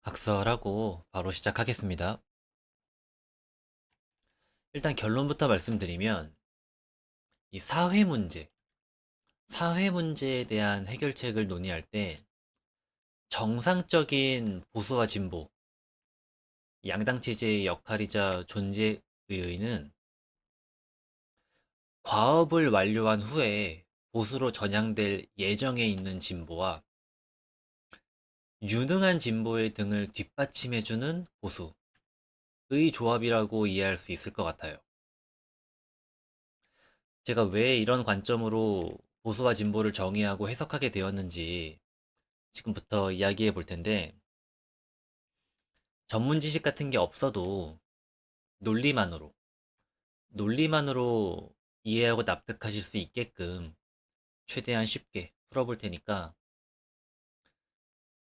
각설하고 바로 시작하겠습니다. 일단 결론부터 말씀드리면 이 사회 문제에 대한 해결책을 논의할 때 정상적인 보수와 진보, 양당 체제의 역할이자 존재 의의는 과업을 완료한 후에 보수로 전향될 예정에 있는 진보와 유능한 진보의 등을 뒷받침해주는 보수의 조합이라고 이해할 수 있을 것 같아요. 제가 왜 이런 관점으로 보수와 진보를 정의하고 해석하게 되었는지 지금부터 이야기해 볼 텐데, 전문 지식 같은 게 없어도 논리만으로, 논리만으로 이해하고 납득하실 수 있게끔 최대한 쉽게 풀어볼 테니까,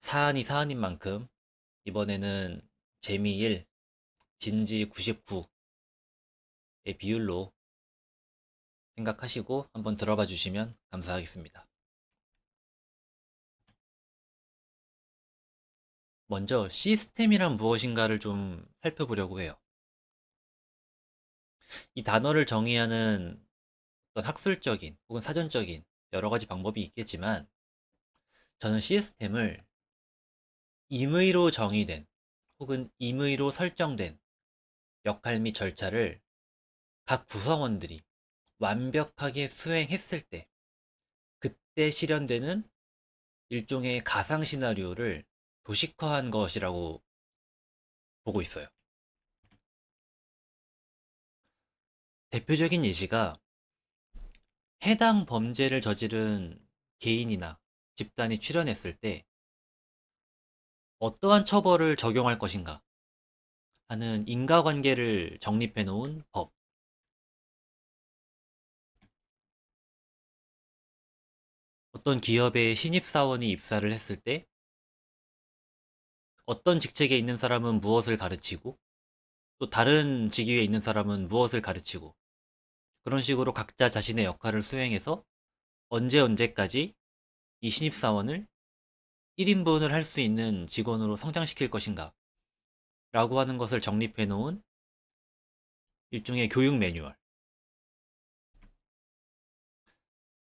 사안이 사안인 만큼 이번에는 재미 1, 진지 99의 비율로 생각하시고 한번 들어봐 주시면 감사하겠습니다. 먼저 시스템이란 무엇인가를 좀 살펴보려고 해요. 이 단어를 정의하는 어떤 학술적인 혹은 사전적인 여러 가지 방법이 있겠지만, 저는 시스템을 임의로 정의된 혹은 임의로 설정된 역할 및 절차를 각 구성원들이 완벽하게 수행했을 때, 그때 실현되는 일종의 가상 시나리오를 도식화한 것이라고 보고 있어요. 대표적인 예시가 해당 범죄를 저지른 개인이나 집단이 출현했을 때 어떠한 처벌을 적용할 것인가 하는 인과관계를 정립해 놓은 법. 어떤 기업에 신입사원이 입사를 했을 때 어떤 직책에 있는 사람은 무엇을 가르치고 또 다른 직위에 있는 사람은 무엇을 가르치고, 그런 식으로 각자 자신의 역할을 수행해서 언제까지 이 신입사원을 1인분을 할 수 있는 직원으로 성장시킬 것인가 라고 하는 것을 정립해 놓은 일종의 교육 매뉴얼.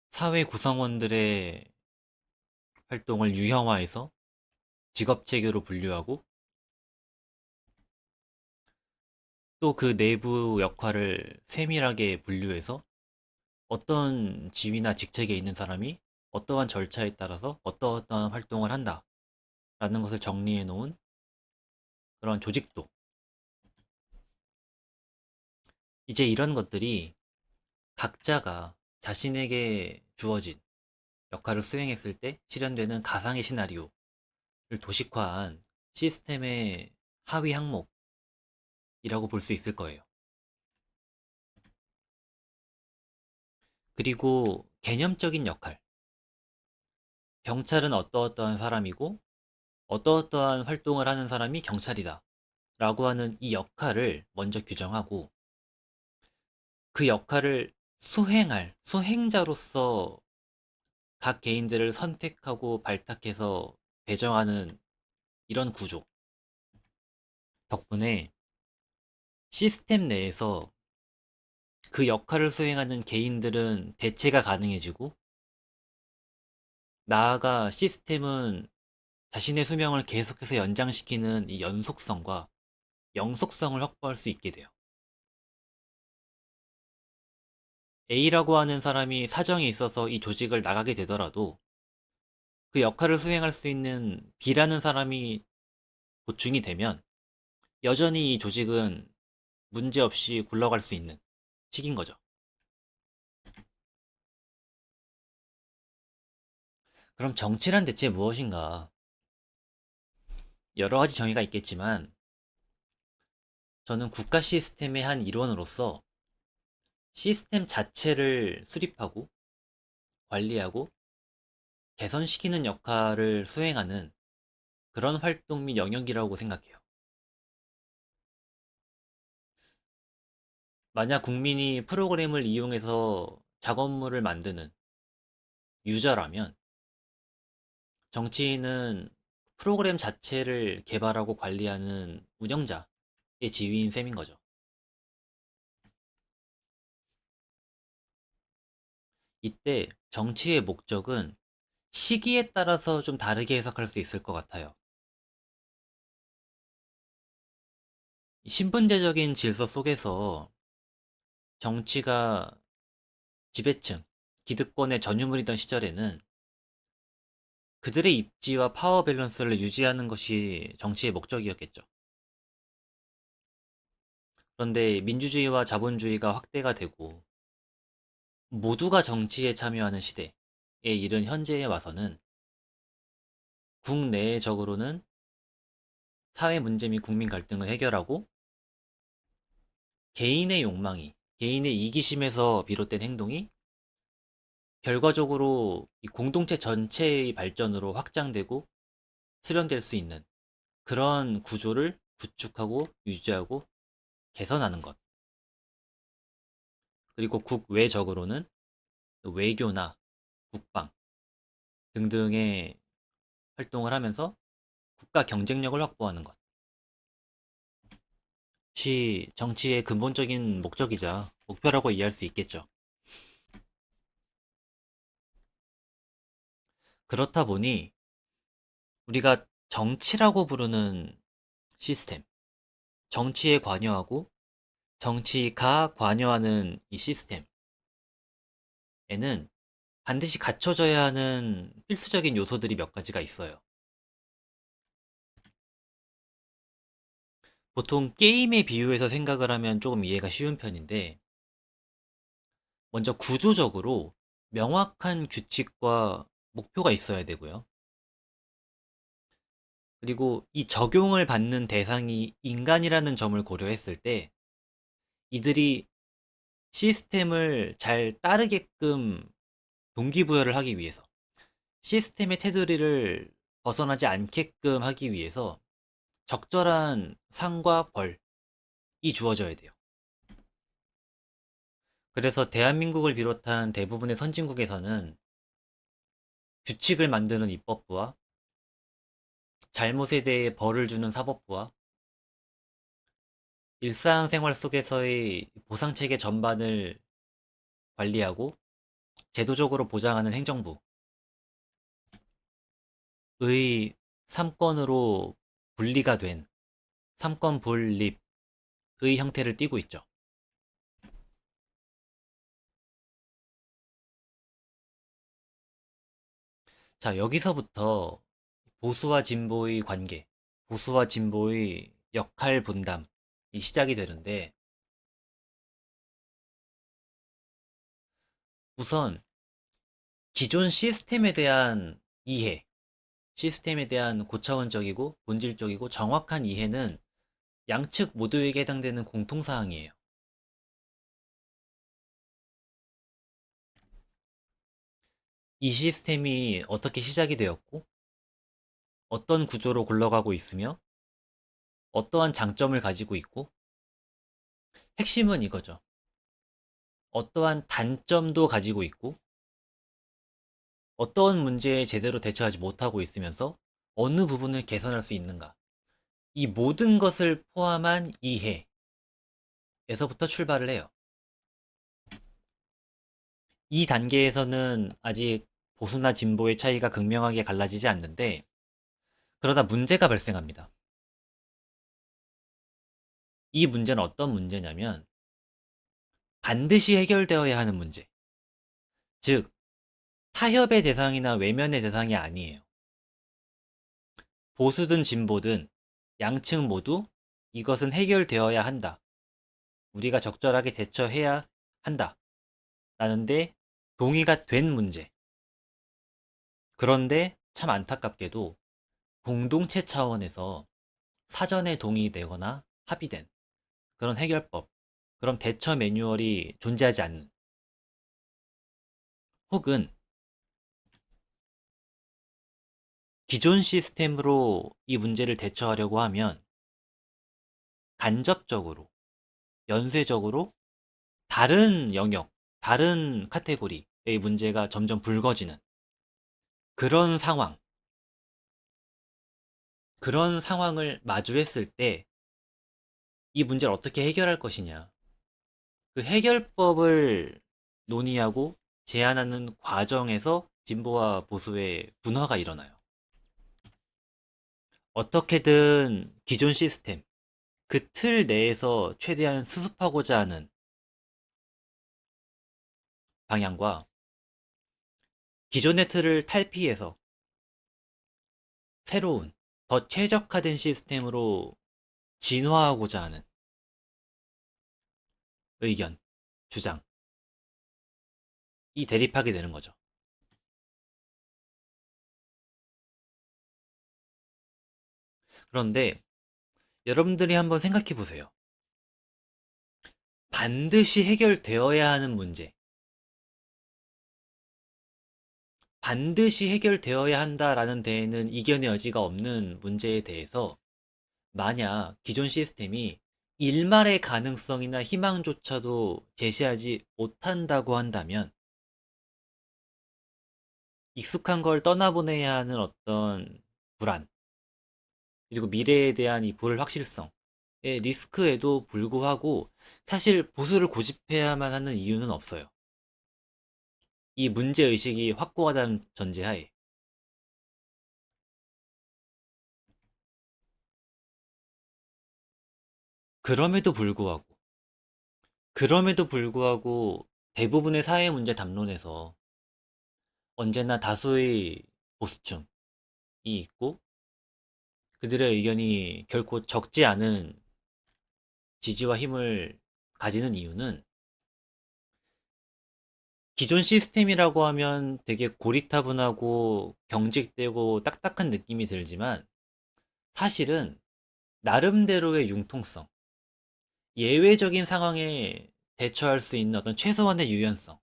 사회 구성원들의 활동을 유형화해서 직업체계로 분류하고, 또 그 내부 역할을 세밀하게 분류해서 어떤 지위나 직책에 있는 사람이 어떠한 절차에 따라서 어떠한 활동을 한다라는 것을 정리해 놓은 그런 조직도. 이제 이런 것들이 각자가 자신에게 주어진 역할을 수행했을 때 실현되는 가상의 시나리오를 도식화한 시스템의 하위 항목이라고 볼 수 있을 거예요. 그리고 개념적인 역할. 경찰은 어떠어떠한 사람이고 어떠어떠한 활동을 하는 사람이 경찰이다 라고 하는 이 역할을 먼저 규정하고, 그 역할을 수행할 수행자로서 각 개인들을 선택하고 발탁해서 배정하는 이런 구조 덕분에 시스템 내에서 그 역할을 수행하는 개인들은 대체가 가능해지고, 나아가 시스템은 자신의 수명을 계속해서 연장시키는 이 연속성과 영속성을 확보할 수 있게 돼요. A라고 하는 사람이 사정이 있어서 이 조직을 나가게 되더라도 그 역할을 수행할 수 있는 B라는 사람이 보충이 되면 여전히 이 조직은 문제없이 굴러갈 수 있는 식인 거죠. 그럼 정치란 대체 무엇인가? 여러 가지 정의가 있겠지만, 저는 국가 시스템의 한 일원으로서 시스템 자체를 수립하고 관리하고 개선시키는 역할을 수행하는 그런 활동 및 영역이라고 생각해요. 만약 국민이 프로그램을 이용해서 작업물을 만드는 유저라면, 정치인은 프로그램 자체를 개발하고 관리하는 운영자의 지위인 셈인 거죠. 이때 정치의 목적은 시기에 따라서 좀 다르게 해석할 수 있을 것 같아요. 신분제적인 질서 속에서 정치가 지배층, 기득권의 전유물이던 시절에는 그들의 입지와 파워 밸런스를 유지하는 것이 정치의 목적이었겠죠. 그런데 민주주의와 자본주의가 확대가 되고 모두가 정치에 참여하는 시대에 이른 현재에 와서는 국내적으로는 사회 문제 및 국민 갈등을 해결하고 개인의 욕망이, 개인의 이기심에서 비롯된 행동이 결과적으로 이 공동체 전체의 발전으로 확장되고 수렴될 수 있는 그런 구조를 구축하고 유지하고 개선하는 것. 그리고 국외적으로는 외교나 국방 등등의 활동을 하면서 국가 경쟁력을 확보하는 것이 정치의 근본적인 목적이자 목표라고 이해할 수 있겠죠. 그렇다 보니 우리가 정치라고 부르는 시스템, 정치에 관여하고 정치가 관여하는 이 시스템에는 반드시 갖춰져야 하는 필수적인 요소들이 몇 가지가 있어요. 보통 게임에 비유해서 생각을 하면 조금 이해가 쉬운 편인데, 먼저 구조적으로 명확한 규칙과 목표가 있어야 되고요. 그리고 이 적용을 받는 대상이 인간이라는 점을 고려했을 때, 이들이 시스템을 잘 따르게끔 동기부여를 하기 위해서, 시스템의 테두리를 벗어나지 않게끔 하기 위해서 적절한 상과 벌이 주어져야 돼요. 그래서 대한민국을 비롯한 대부분의 선진국에서는 규칙을 만드는 입법부와 잘못에 대해 벌을 주는 사법부와 일상생활 속에서의 보상체계 전반을 관리하고 제도적으로 보장하는 행정부의 3권으로 분리가 된 3권 분립의 형태를 띠고 있죠. 자, 여기서부터 보수와 진보의 관계, 보수와 진보의 역할 분담이 시작이 되는데, 우선 기존 시스템에 대한 이해, 시스템에 대한 고차원적이고 본질적이고 정확한 이해는 양측 모두에게 해당되는 공통사항이에요. 이 시스템이 어떻게 시작이 되었고, 어떤 구조로 굴러가고 있으며, 어떠한 장점을 가지고 있고, 핵심은 이거죠. 어떠한 단점도 가지고 있고, 어떠한 문제에 제대로 대처하지 못하고 있으면서 어느 부분을 개선할 수 있는가. 이 모든 것을 포함한 이해에서부터 출발을 해요. 이 단계에서는 아직 보수나 진보의 차이가 극명하게 갈라지지 않는데, 그러다 문제가 발생합니다. 이 문제는 어떤 문제냐면 반드시 해결되어야 하는 문제. 즉, 타협의 대상이나 외면의 대상이 아니에요. 보수든 진보든 양측 모두 이것은 해결되어야 한다. 우리가 적절하게 대처해야 한다. 라는데 동의가 된 문제. 그런데 참 안타깝게도 공동체 차원에서 사전에 동의되거나 합의된 그런 해결법, 그런 대처 매뉴얼이 존재하지 않는, 혹은 기존 시스템으로 이 문제를 대처하려고 하면 간접적으로, 연쇄적으로 다른 영역, 다른 카테고리의 문제가 점점 불거지는 그런 상황. 그런 상황을 마주했을 때 이 문제를 어떻게 해결할 것이냐. 그 해결법을 논의하고 제안하는 과정에서 진보와 보수의 분화가 일어나요. 어떻게든 기존 시스템, 그 틀 내에서 최대한 수습하고자 하는 방향과 기존의 틀을 탈피해서 새로운, 더 최적화된 시스템으로 진화하고자 하는 의견, 주장, 이 대립하게 되는 거죠. 그런데 여러분들이 한번 생각해 보세요. 반드시 해결되어야 하는 문제, 반드시 해결되어야 한다라는 데에는 이견의 여지가 없는 문제에 대해서 만약 기존 시스템이 일말의 가능성이나 희망조차도 제시하지 못한다고 한다면 익숙한 걸 떠나보내야 하는 어떤 불안, 그리고 미래에 대한 이 불확실성의 리스크에도 불구하고 사실 보수를 고집해야만 하는 이유는 없어요. 이 문제의식이 확고하다는 전제하에. 그럼에도 불구하고, 그럼에도 불구하고 대부분의 사회 문제 담론에서 언제나 다수의 보수층이 있고 그들의 의견이 결코 적지 않은 지지와 힘을 가지는 이유는 기존 시스템이라고 하면 되게 고리타분하고 경직되고 딱딱한 느낌이 들지만 사실은 나름대로의 융통성, 예외적인 상황에 대처할 수 있는 어떤 최소한의 유연성,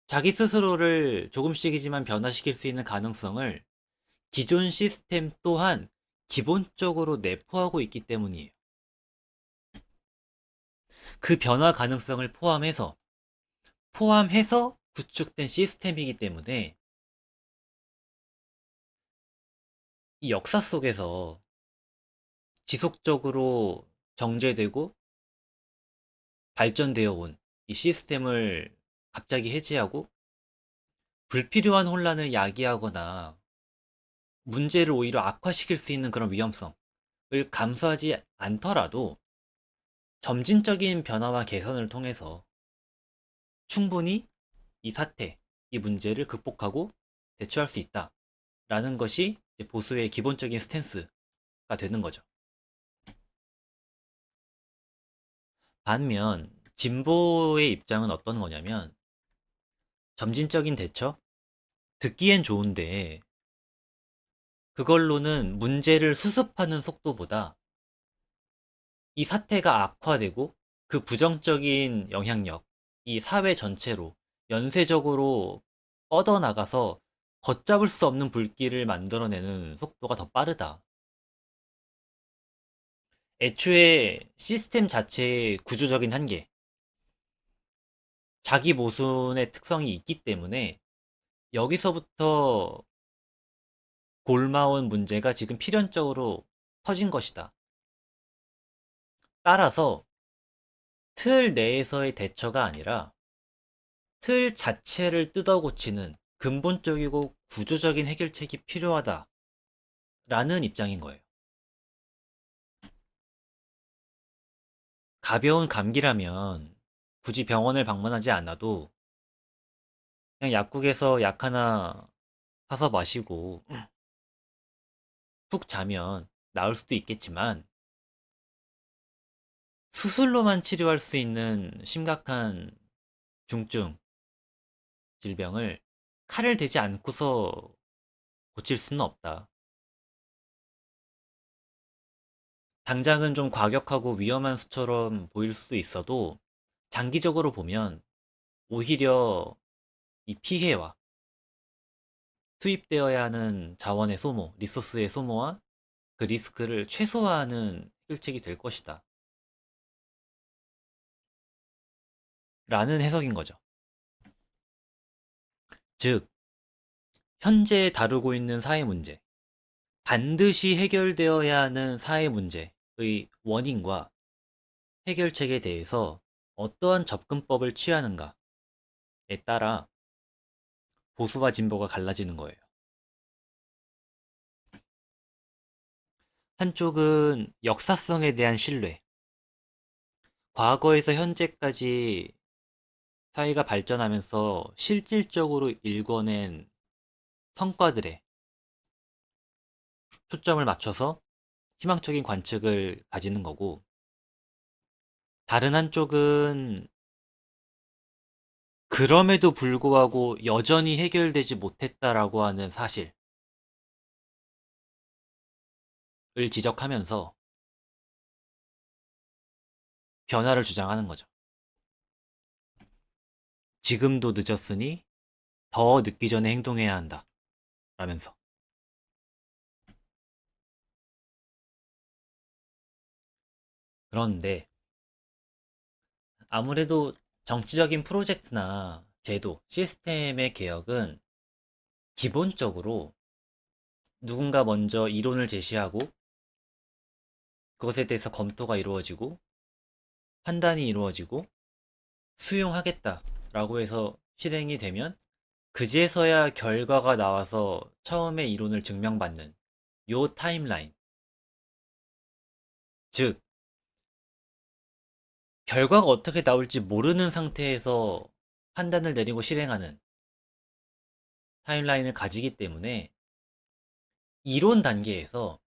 자기 스스로를 조금씩이지만 변화시킬 수 있는 가능성을 기존 시스템 또한 기본적으로 내포하고 있기 때문이에요. 그 변화 가능성을 포함해서 구축된 시스템이기 때문에 이 역사 속에서 지속적으로 정제되고 발전되어 온 이 시스템을 갑자기 해제하고 불필요한 혼란을 야기하거나 문제를 오히려 악화시킬 수 있는 그런 위험성을 감수하지 않더라도 점진적인 변화와 개선을 통해서 충분히 이 사태, 이 문제를 극복하고 대처할 수 있다라는 것이 보수의 기본적인 스탠스가 되는 거죠. 반면 진보의 입장은 어떤 거냐면 점진적인 대처? 듣기엔 좋은데 그걸로는 문제를 수습하는 속도보다 이 사태가 악화되고 그 부정적인 영향력, 이 사회 전체로 연쇄적으로 뻗어나가서 걷잡을 수 없는 불길을 만들어내는 속도가 더 빠르다. 애초에 시스템 자체의 구조적인 한계, 자기 모순의 특성이 있기 때문에 여기서부터 골마온 문제가 지금 필연적으로 터진 것이다. 따라서 틀 내에서의 대처가 아니라 틀 자체를 뜯어 고치는 근본적이고 구조적인 해결책이 필요하다라는 입장인 거예요. 가벼운 감기라면 굳이 병원을 방문하지 않아도 그냥 약국에서 약 하나 사서 마시고 푹 자면 나을 수도 있겠지만 수술로만 치료할 수 있는 심각한 중증 질병을 칼을 대지 않고서 고칠 수는 없다. 당장은 좀 과격하고 위험한 수처럼 보일 수도 있어도 장기적으로 보면 오히려 이 피해와 투입되어야 하는 자원의 소모, 리소스의 소모와 그 리스크를 최소화하는 해결책이 될 것이다. 라는 해석인 거죠. 즉, 현재 다루고 있는 사회 문제, 반드시 해결되어야 하는 사회 문제의 원인과 해결책에 대해서 어떠한 접근법을 취하는가에 따라 보수와 진보가 갈라지는 거예요. 한쪽은 역사성에 대한 신뢰, 과거에서 현재까지 사회가 발전하면서 실질적으로 일궈낸 성과들에 초점을 맞춰서 희망적인 관측을 가지는 거고, 다른 한쪽은 그럼에도 불구하고 여전히 해결되지 못했다라고 하는 사실을 지적하면서 변화를 주장하는 거죠. 지금도 늦었으니 더 늦기 전에 행동해야 한다. 라면서. 그런데 아무래도 정치적인 프로젝트나 제도, 시스템의 개혁은 기본적으로 누군가 먼저 이론을 제시하고 그것에 대해서 검토가 이루어지고 판단이 이루어지고 수용하겠다라고 해서 실행이 되면 그제서야 결과가 나와서 처음에 이론을 증명받는 요 타임라인. 즉, 결과가 어떻게 나올지 모르는 상태에서 판단을 내리고 실행하는 타임라인을 가지기 때문에 이론 단계에서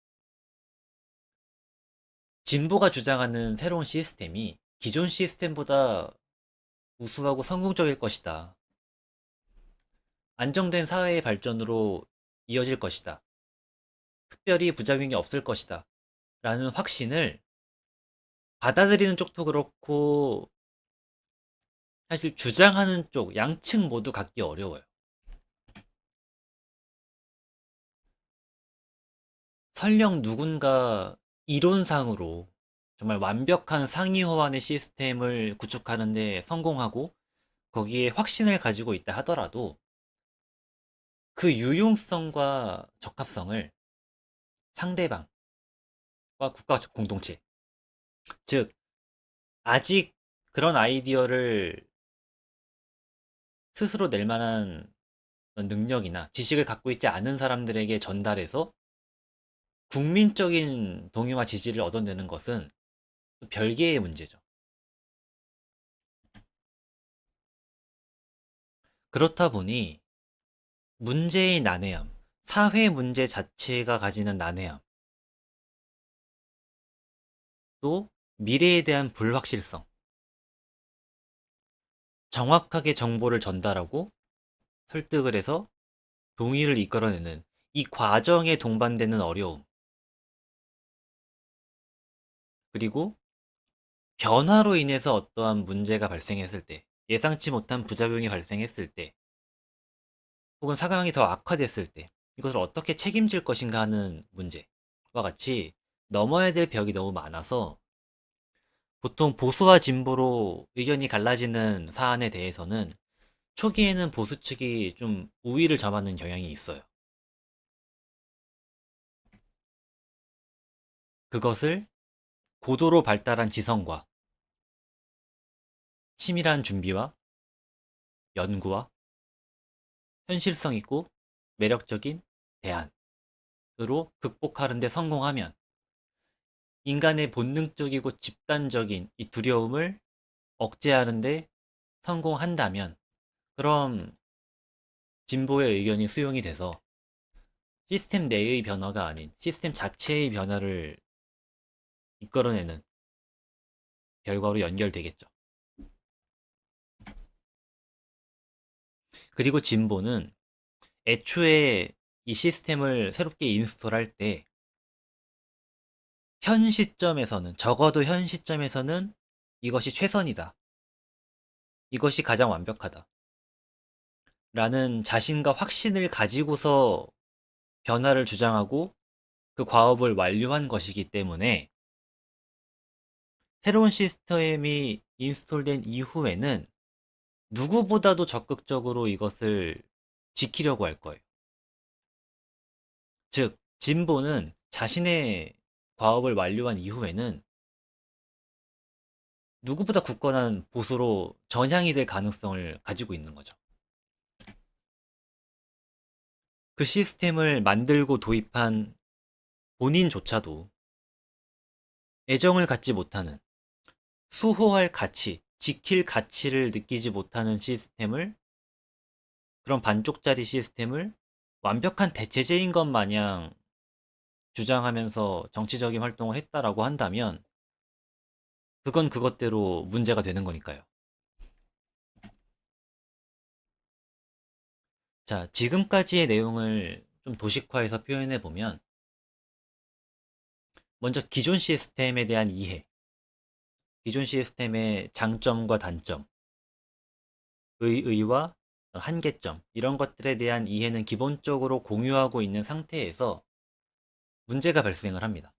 진보가 주장하는 새로운 시스템이 기존 시스템보다 우수하고 성공적일 것이다. 안정된 사회의 발전으로 이어질 것이다. 특별히 부작용이 없을 것이다. 라는 확신을 받아들이는 쪽도 그렇고 사실 주장하는 쪽 양측 모두 갖기 어려워요. 설령 누군가 이론상으로 정말 완벽한 상위 호환의 시스템을 구축하는데 성공하고 거기에 확신을 가지고 있다 하더라도 그 유용성과 적합성을 상대방과 국가 공동체, 즉 아직 그런 아이디어를 스스로 낼 만한 능력이나 지식을 갖고 있지 않은 사람들에게 전달해서 국민적인 동의와 지지를 얻어내는 것은 별개의 문제죠. 그렇다 보니 문제의 난해함, 사회 문제 자체가 가지는 난해함, 또 미래에 대한 불확실성, 정확하게 정보를 전달하고 설득을 해서 동의를 이끌어내는 이 과정에 동반되는 어려움, 그리고 변화로 인해서 어떠한 문제가 발생했을 때, 예상치 못한 부작용이 발생했을 때, 혹은 상황이 더 악화됐을 때, 이것을 어떻게 책임질 것인가 하는 문제와 같이 넘어야 될 벽이 너무 많아서 보통 보수와 진보로 의견이 갈라지는 사안에 대해서는 초기에는 보수 측이 좀 우위를 점하는 경향이 있어요. 그것을 고도로 발달한 지성과 치밀한 준비와 연구와 현실성 있고 매력적인 대안으로 극복하는 데 성공하면 인간의 본능적이고 집단적인 이 두려움을 억제하는 데 성공한다면 그럼 진보의 의견이 수용이 돼서 시스템 내의 변화가 아닌 시스템 자체의 변화를 이끌어내는 결과로 연결되겠죠. 그리고 진보는 애초에 이 시스템을 새롭게 인스톨할 때 현 시점에서는 적어도 현 시점에서는 이것이 최선이다. 이것이 가장 완벽하다. 라는 자신과 확신을 가지고서 변화를 주장하고 그 과업을 완료한 것이기 때문에 새로운 시스템이 인스톨된 이후에는 누구보다도 적극적으로 이것을 지키려고 할 거예요. 즉, 진보는 자신의 과업을 완료한 이후에는 누구보다 굳건한 보수로 전향이 될 가능성을 가지고 있는 거죠. 그 시스템을 만들고 도입한 본인조차도 애정을 갖지 못하는, 수호할 가치, 지킬 가치를 느끼지 못하는 시스템을, 그런 반쪽짜리 시스템을 완벽한 대체제인 것 마냥 주장하면서 정치적인 활동을 했다라고 한다면 그건 그것대로 문제가 되는 거니까요. 자, 지금까지의 내용을 좀 도식화해서 표현해 보면, 먼저 기존 시스템에 대한 이해, 기존 시스템의 장점과 단점, 의의와 한계점, 이런 것들에 대한 이해는 기본적으로 공유하고 있는 상태에서 문제가 발생을 합니다.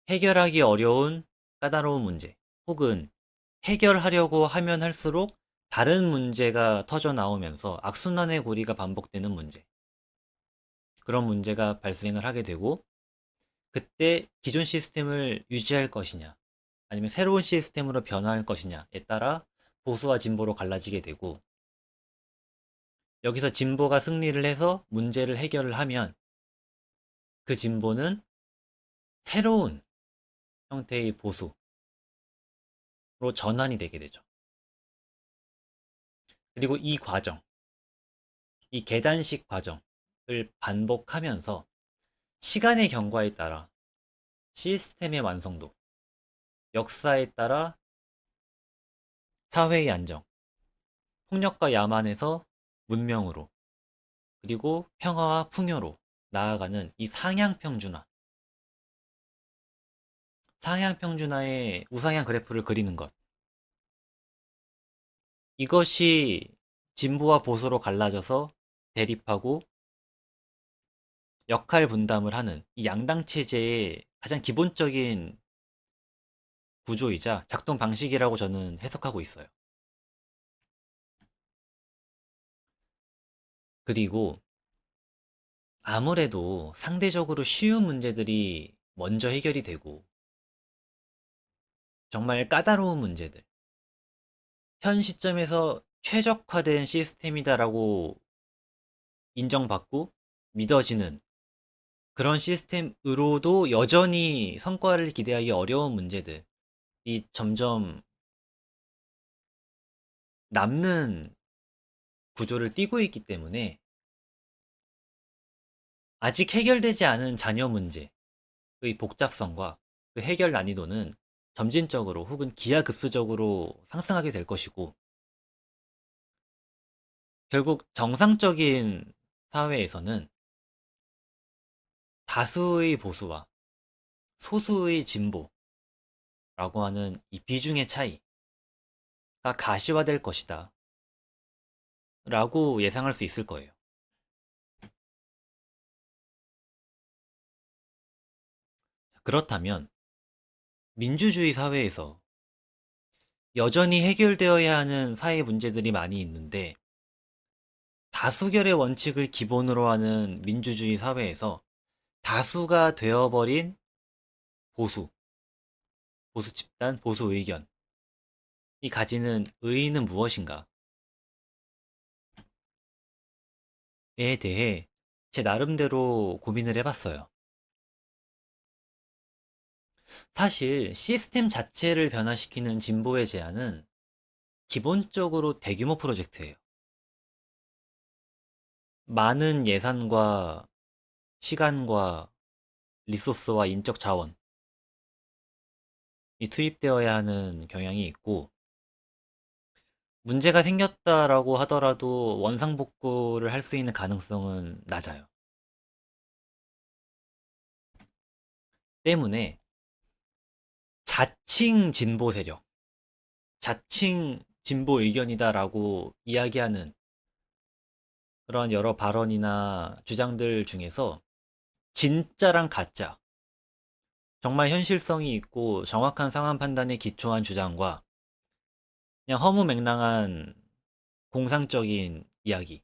해결하기 어려운 까다로운 문제, 혹은 해결하려고 하면 할수록 다른 문제가 터져 나오면서 악순환의 고리가 반복되는 문제. 그런 문제가 발생을 하게 되고, 그때 기존 시스템을 유지할 것이냐, 아니면 새로운 시스템으로 변화할 것이냐에 따라 보수와 진보로 갈라지게 되고, 여기서 진보가 승리를 해서 문제를 해결을 하면 그 진보는 새로운 형태의 보수로 전환이 되게 되죠. 그리고 이 과정, 이 계단식 과정을 반복하면서 시간의 경과에 따라 시스템의 완성도, 역사에 따라 사회의 안정, 폭력과 야만에서 문명으로, 그리고 평화와 풍요로 나아가는 이 상향평준화의 우상향 그래프를 그리는 것. 이것이 진보와 보수로 갈라져서 대립하고 역할 분담을 하는 이 양당 체제의 가장 기본적인 구조이자 작동 방식이라고 저는 해석하고 있어요. 그리고 아무래도 상대적으로 쉬운 문제들이 먼저 해결이 되고, 정말 까다로운 문제들, 현 시점에서 최적화된 시스템이다라고 인정받고 믿어지는 그런 시스템으로도 여전히 성과를 기대하기 어려운 문제들이 점점 남는 구조를 띠고 있기 때문에, 아직 해결되지 않은 잔여 문제의 복잡성과 그 해결 난이도는 점진적으로 혹은 기하급수적으로 상승하게 될 것이고, 결국 정상적인 사회에서는 다수의 보수와 소수의 진보라고 하는 이 비중의 차이가 가시화될 것이다 라고 예상할 수 있을 거예요. 그렇다면 민주주의 사회에서 여전히 해결되어야 하는 사회 문제들이 많이 있는데, 다수결의 원칙을 기본으로 하는 민주주의 사회에서 다수가 되어버린 보수, 보수 집단, 보수 의견이 가지는 의의는 무엇인가에 대해 제 나름대로 고민을 해봤어요. 사실 시스템 자체를 변화시키는 진보의 제안은 기본적으로 대규모 프로젝트예요. 많은 예산과 시간과 리소스와 인적 자원이 투입되어야 하는 경향이 있고, 문제가 생겼다라고 하더라도 원상복구를 할 수 있는 가능성은 낮아요. 때문에 자칭 진보 세력, 자칭 진보 의견이다라고 이야기하는 그런 여러 발언이나 주장들 중에서 진짜랑 가짜, 정말 현실성이 있고 정확한 상황 판단에 기초한 주장과 그냥 허무맹랑한 공상적인 이야기,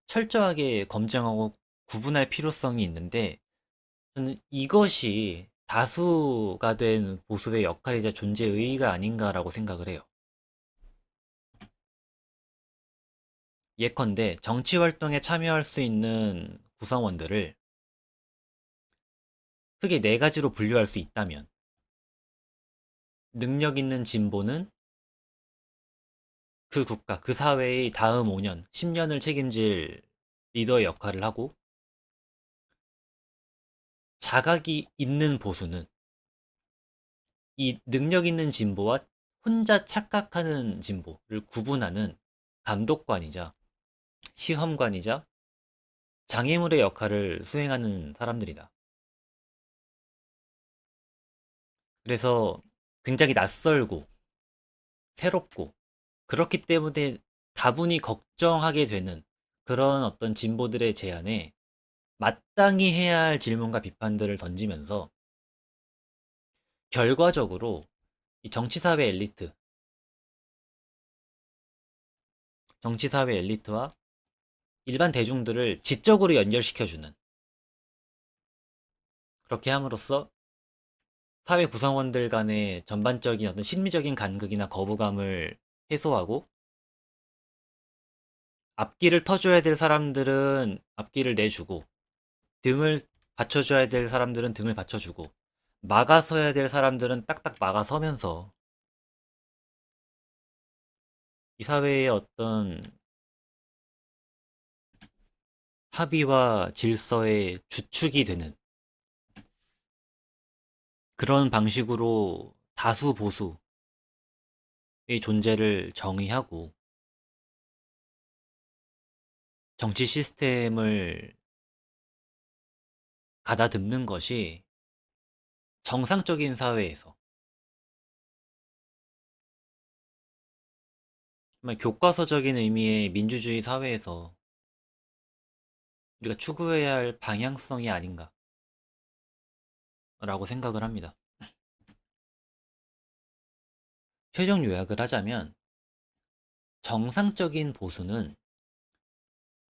철저하게 검증하고 구분할 필요성이 있는데, 저는 이것이 다수가 된 보수의 역할이자 존재 의의가 아닌가라고 생각을 해요. 예컨대 정치 활동에 참여할 수 있는 구성원들을 크게 네 가지로 분류할 수 있다면, 능력 있는 진보는 그 국가, 그 사회의 다음 5년, 10년을 책임질 리더의 역할을 하고, 자각이 있는 보수는 이 능력 있는 진보와 혼자 착각하는 진보를 구분하는 감독관이자 시험관이자 장애물의 역할을 수행하는 사람들이다. 그래서 굉장히 낯설고 새롭고, 그렇기 때문에 다분히 걱정하게 되는 그런 어떤 진보들의 제안에 마땅히 해야 할 질문과 비판들을 던지면서, 결과적으로 이 정치사회 엘리트와 일반 대중들을 지적으로 연결시켜주는, 그렇게 함으로써 사회 구성원들 간의 전반적인 어떤 심리적인 간극이나 거부감을 해소하고, 앞길을 터줘야 될 사람들은 앞길을 내주고, 등을 받쳐줘야 될 사람들은 등을 받쳐주고, 막아서야 될 사람들은 딱딱 막아서면서 이 사회의 어떤 합의와 질서의 주축이 되는 그런 방식으로 다수 보수의 존재를 정의하고, 정치 시스템을 가다듬는 것이 정상적인 사회에서, 정말 교과서적인 의미의 민주주의 사회에서 우리가 추구해야 할 방향성이 아닌가라고 생각을 합니다. 최종 요약을 하자면, 정상적인 보수는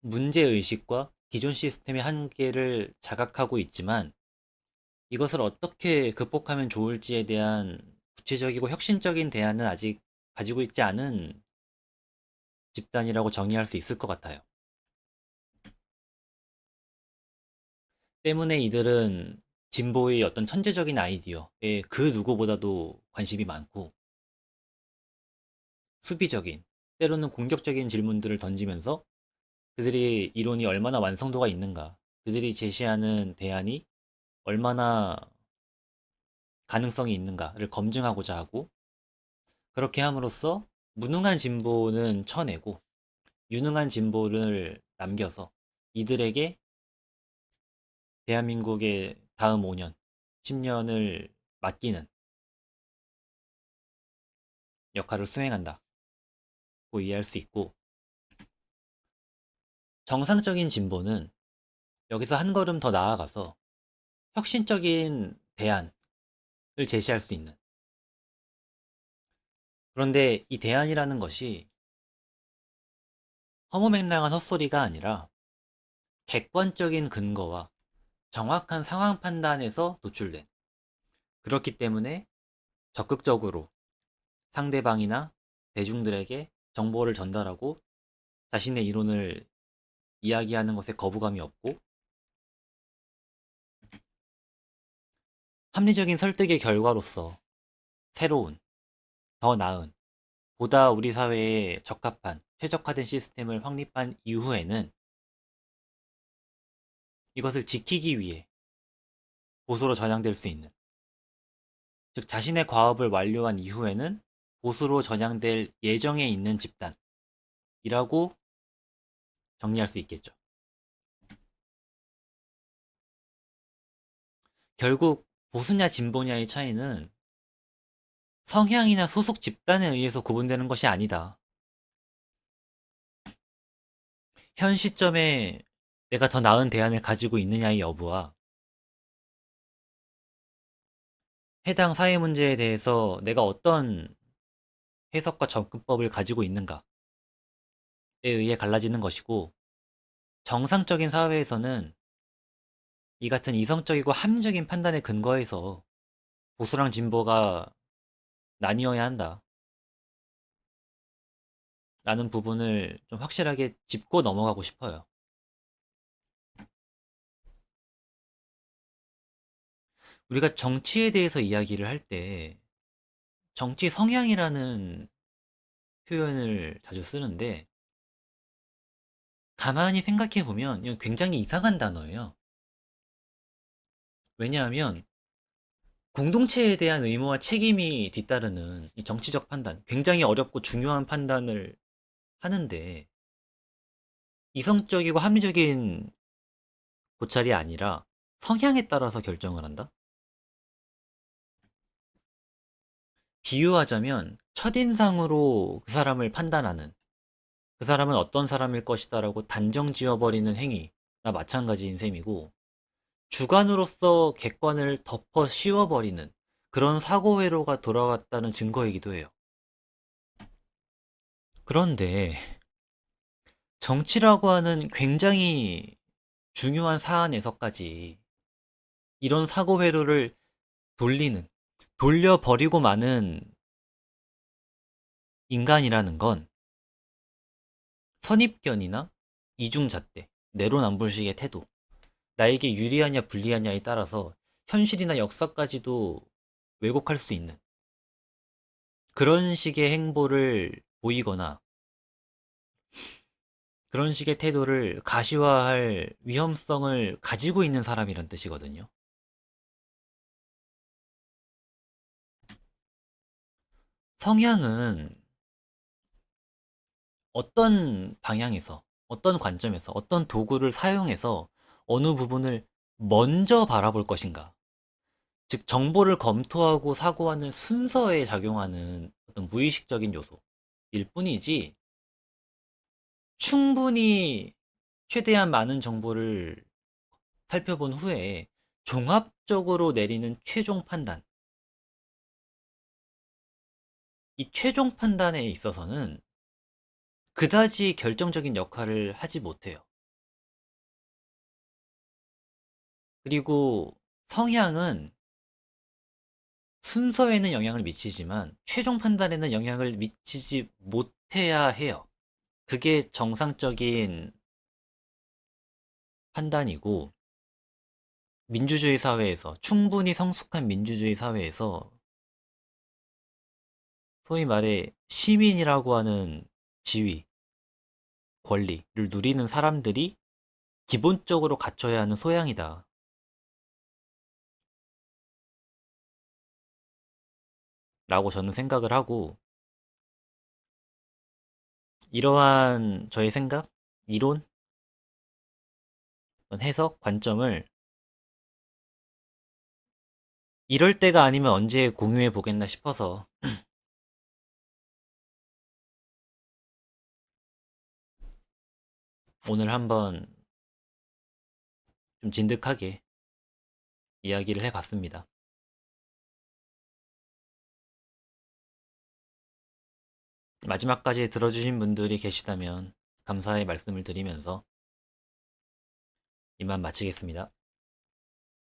문제의식과 기존 시스템의 한계를 자각하고 있지만, 이것을 어떻게 극복하면 좋을지에 대한 구체적이고 혁신적인 대안은 아직 가지고 있지 않은 집단이라고 정의할 수 있을 것 같아요. 때문에 이들은 진보의 어떤 천재적인 아이디어에 그 누구보다도 관심이 많고, 수비적인, 때로는 공격적인 질문들을 던지면서 그들의 이론이 얼마나 완성도가 있는가, 그들이 제시하는 대안이 얼마나 가능성이 있는가를 검증하고자 하고, 그렇게 함으로써 무능한 진보는 쳐내고 유능한 진보를 남겨서 이들에게 대한민국의 다음 5년, 10년을 맡기는 역할을 수행한다고 이해할 수 있고, 정상적인 진보는 여기서 한 걸음 더 나아가서 혁신적인 대안을 제시할 수 있는, 그런데 이 대안이라는 것이 허무맹랑한 헛소리가 아니라 객관적인 근거와 정확한 상황 판단에서 도출된, 그렇기 때문에 적극적으로 상대방이나 대중들에게 정보를 전달하고 자신의 이론을 이야기하는 것에 거부감이 없고, 합리적인 설득의 결과로서 새로운, 더 나은, 보다 우리 사회에 적합한 최적화된 시스템을 확립한 이후에는 이것을 지키기 위해 보수로 전향될 수 있는, 즉 자신의 과업을 완료한 이후에는 보수로 전향될 예정에 있는 집단이라고 정리할 수 있겠죠. 결국 보수냐 진보냐의 차이는 성향이나 소속 집단에 의해서 구분되는 것이 아니다. 현 시점에 내가 더 나은 대안을 가지고 있느냐의 여부와 해당 사회 문제에 대해서 내가 어떤 해석과 접근법을 가지고 있는가에 의해 갈라지는 것이고, 정상적인 사회에서는 이 같은 이성적이고 합리적인 판단에 근거해서 보수랑 진보가 나뉘어야 한다. 라는 부분을 좀 확실하게 짚고 넘어가고 싶어요. 우리가 정치에 대해서 이야기를 할 때 정치 성향이라는 표현을 자주 쓰는데 가만히 생각해 보면 이건 굉장히 이상한 단어예요. 왜냐하면 공동체에 대한 의무와 책임이 뒤따르는 이 정치적 판단, 굉장히 어렵고 중요한 판단을 하는데 이성적이고 합리적인 고찰이 아니라 성향에 따라서 결정을 한다? 비유하자면 첫인상으로 그 사람을 판단하는, 그 사람은 어떤 사람일 것이다라고 단정 지어버리는 행위나 마찬가지인 셈이고, 주관으로서 객관을 덮어 씌워버리는 그런 사고회로가 돌아갔다는 증거이기도 해요. 그런데 정치라고 하는 굉장히 중요한 사안에서까지 이런 사고회로를 돌리는, 돌려버리고 마는 인간이라는 건 선입견이나 이중잣대, 내로남불식의 태도, 나에게 유리하냐 불리하냐에 따라서 현실이나 역사까지도 왜곡할 수 있는 그런 식의 행보를 보이거나 그런 식의 태도를 가시화할 위험성을 가지고 있는 사람이란 뜻이거든요. 성향은 어떤 방향에서, 어떤 관점에서, 어떤 도구를 사용해서 어느 부분을 먼저 바라볼 것인가. 즉, 정보를 검토하고 사고하는 순서에 작용하는 어떤 무의식적인 요소일 뿐이지, 충분히 최대한 많은 정보를 살펴본 후에 종합적으로 내리는 최종 판단. 이 최종 판단에 있어서는 그다지 결정적인 역할을 하지 못해요. 그리고 성향은 순서에는 영향을 미치지만 최종 판단에는 영향을 미치지 못해야 해요. 그게 정상적인 판단이고, 민주주의 사회에서, 충분히 성숙한 민주주의 사회에서 소위 말해 시민이라고 하는 지위, 권리를 누리는 사람들이 기본적으로 갖춰야 하는 소양이다. 라고 저는 생각을 하고, 이러한 저의 생각, 이론, 해석, 관점을 이럴 때가 아니면 언제 공유해 보겠나 싶어서 오늘 한번 좀 진득하게 이야기를 해봤습니다. 마지막까지 들어주신 분들이 계시다면 감사의 말씀을 드리면서 이만 마치겠습니다.